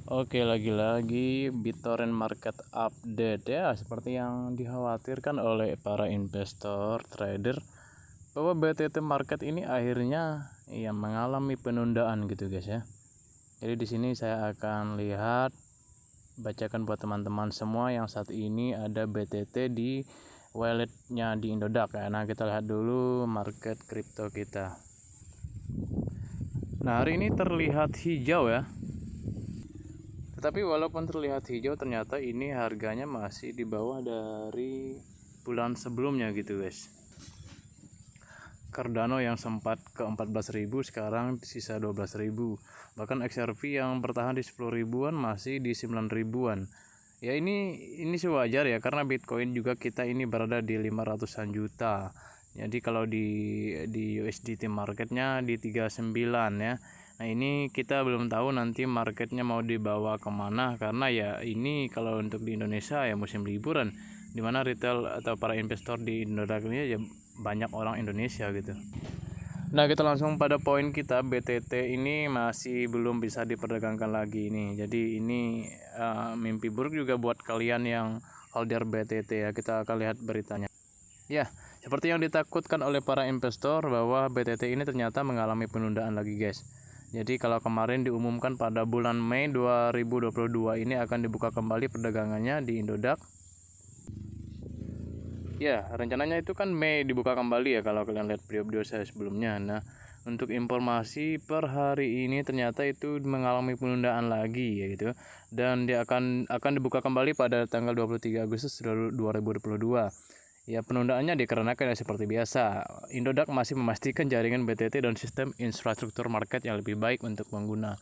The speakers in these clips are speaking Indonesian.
Oke, lagi-lagi BitTorrent market update ya, seperti yang dikhawatirkan oleh para investor trader bahwa BTT market ini akhirnya ya mengalami penundaan gitu guys ya. Jadi di sini saya akan lihat bacakan buat teman-teman semua yang saat ini ada BTT di walletnya di Indodax ya. Nah, kita lihat dulu market kripto kita. Nah, hari ini terlihat hijau ya. Tetapi walaupun terlihat hijau, ternyata ini harganya masih di bawah dari bulan sebelumnya gitu guys. Cardano yang sempat ke 14.000 sekarang sisa 12.000. Bahkan XRP yang bertahan di 10 ribuan masih di 9 ribuan. Ya ini sewajar ya, karena Bitcoin juga kita ini berada di 500-an juta. Jadi kalau di USDT marketnya di 39 ya. Nah ini kita belum tahu nanti marketnya mau dibawa kemana, karena ya ini kalau untuk di Indonesia ya musim liburan, dimana retail atau para investor di Indonesia ini ya banyak orang Indonesia gitu. Nah, kita langsung pada poin kita. BTT ini masih belum bisa diperdagangkan lagi ini. Jadi ini mimpi buruk juga buat kalian yang holder BTT ya. Kita akan lihat beritanya. Ya, seperti yang ditakutkan oleh para investor bahwa BTT ini ternyata mengalami penundaan lagi guys. Jadi kalau kemarin diumumkan pada bulan Mei 2022 ini akan dibuka kembali perdagangannya di Indodax. Ya, rencananya itu kan Mei dibuka kembali ya kalau kalian lihat video-video saya sebelumnya. Nah, untuk informasi per hari ini ternyata itu mengalami penundaan lagi ya gitu. Dan dia akan dibuka kembali pada tanggal 23 Agustus 2022. Ya, penundaannya dikarenakan ya seperti biasa, Indodax masih memastikan jaringan BTT dan sistem infrastruktur market yang lebih baik untuk pengguna.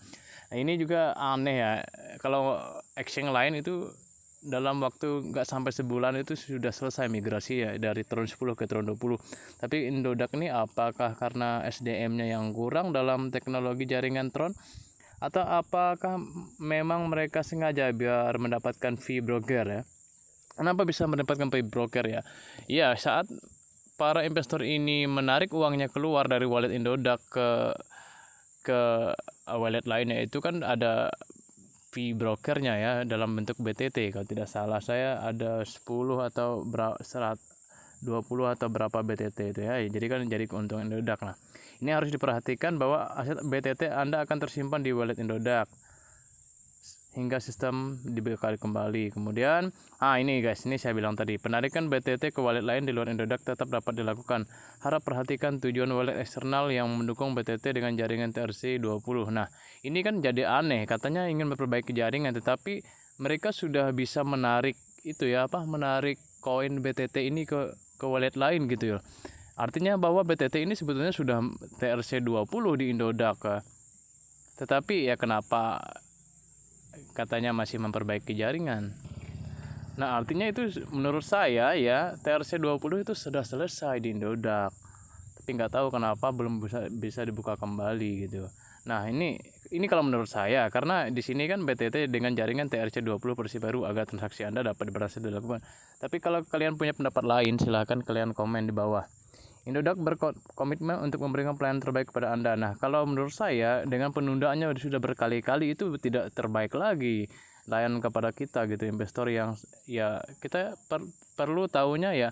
Nah, ini juga aneh ya. Kalau exchange lain itu dalam waktu nggak sampai sebulan itu sudah selesai migrasi ya dari Tron 10 ke Tron 20. Tapi Indodax ini apakah karena SDM-nya yang kurang dalam teknologi jaringan Tron, atau apakah memang mereka sengaja biar mendapatkan fee broker ya? Kenapa bisa mendapatkan fee broker ya? Ya, saat para investor ini menarik uangnya keluar dari wallet Indodax ke wallet lainnya, itu kan ada fee brokernya ya dalam bentuk BTT. Kalau tidak salah saya ada 10 atau 20 atau berapa BTT itu ya. Jadi kan jadi keuntungan Indodax. Nah, ini harus diperhatikan bahwa aset BTT Anda akan tersimpan di wallet Indodax hingga sistem dibekali kembali. Kemudian ini guys, ini saya bilang tadi, penarikan BTT ke wallet lain di luar Indodax tetap dapat dilakukan. Harap perhatikan tujuan wallet eksternal yang mendukung BTT dengan jaringan TRC20. Nah, ini kan jadi aneh, katanya ingin memperbaiki jaringan, tetapi mereka sudah bisa menarik itu ya, menarik koin BTT ini ke wallet lain gitu ya. Artinya bahwa BTT ini sebetulnya sudah TRC20 di Indodax. Tetapi ya kenapa katanya masih memperbaiki jaringan? Nah, artinya itu menurut saya ya TRC20 itu sudah selesai di Indodax. Tapi nggak tahu kenapa belum bisa dibuka kembali gitu. Nah, ini kalau menurut saya, karena di sini kan BTT dengan jaringan TRC20 versi baru agar transaksi Anda dapat berhasil dilakukan. Tapi kalau kalian punya pendapat lain, silahkan kalian komen di bawah. Indodax berkomitmen untuk memberikan pelayanan terbaik kepada Anda. Nah, kalau menurut saya dengan penundaannya sudah berkali-kali itu tidak terbaik lagi layanan kepada kita gitu, investor yang ya kita perlu tahunya ya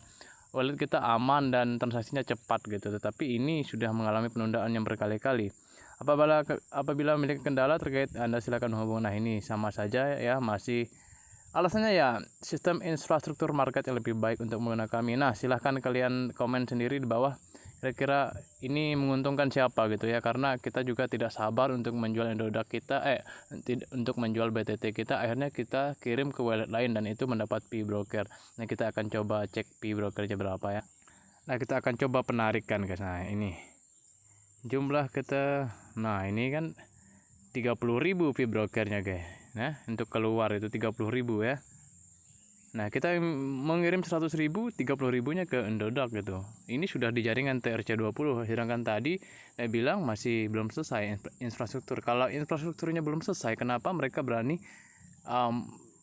wallet kita aman dan transaksinya cepat gitu. Tetapi ini sudah mengalami penundaan yang berkali-kali. Apabila memiliki kendala terkait, Anda silakan hubungi. Nah, ini sama saja ya, masih alasannya ya sistem infrastruktur market yang lebih baik untuk menggunakan kami. Nah, silahkan kalian komen sendiri di bawah, kira-kira ini menguntungkan siapa gitu ya, karena kita juga tidak sabar untuk menjual Indodax kita untuk menjual BTT kita, akhirnya kita kirim ke wallet lain dan itu mendapat fee broker. Nah, kita akan coba cek fee brokernya berapa ya. Nah, kita akan coba penarikan guys. Nah, ini jumlah kita, nah ini kan 30.000 fee brokernya guys. Nah, untuk keluar itu 30.000 ya. Nah, kita mengirim 100.000, 30.000-nya ke Indodax gitu. Ini sudah di jaringan TRC20, sedangkan tadi saya bilang masih belum selesai infrastruktur. Kalau infrastrukturnya belum selesai, kenapa mereka berani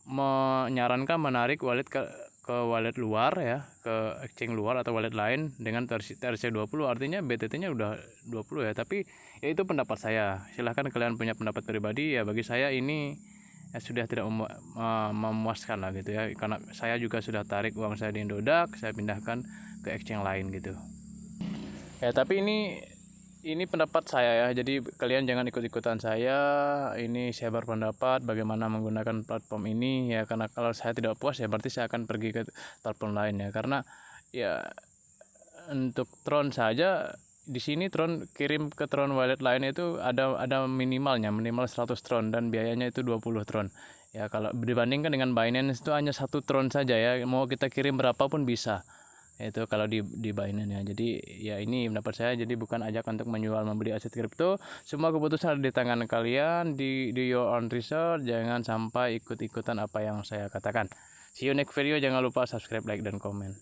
menyarankan menarik wallet ke wallet luar ya, ke exchange luar atau wallet lain dengan TRC20? Artinya BTT-nya udah 20 ya. Tapi ya itu pendapat saya. Silahkan kalian punya pendapat pribadi ya. Bagi saya ini sudah tidak memuaskan lah gitu ya, karena saya juga sudah tarik uang saya di Indodax, saya pindahkan ke exchange lain gitu ya. Tapi ini pendapat saya ya, jadi kalian jangan ikut-ikutan saya. Ini saya berpendapat bagaimana menggunakan platform ini ya, karena kalau saya tidak puas ya berarti saya akan pergi ke platform lain ya, karena ya untuk Tron saja di sini Tron kirim ke Tron wallet lain itu ada minimal 100 Tron dan biayanya itu 20 Tron ya. Kalau dibandingkan dengan Binance itu hanya 1 Tron saja ya, mau kita kirim berapapun bisa itu kalau di Binance ya. Jadi ya ini pendapat saya, jadi bukan ajak untuk menjual membeli aset kripto. Semua keputusan ada di tangan kalian, di your own research, jangan sampai ikut-ikutan apa yang saya katakan. See you next video, jangan lupa subscribe, like, dan komen.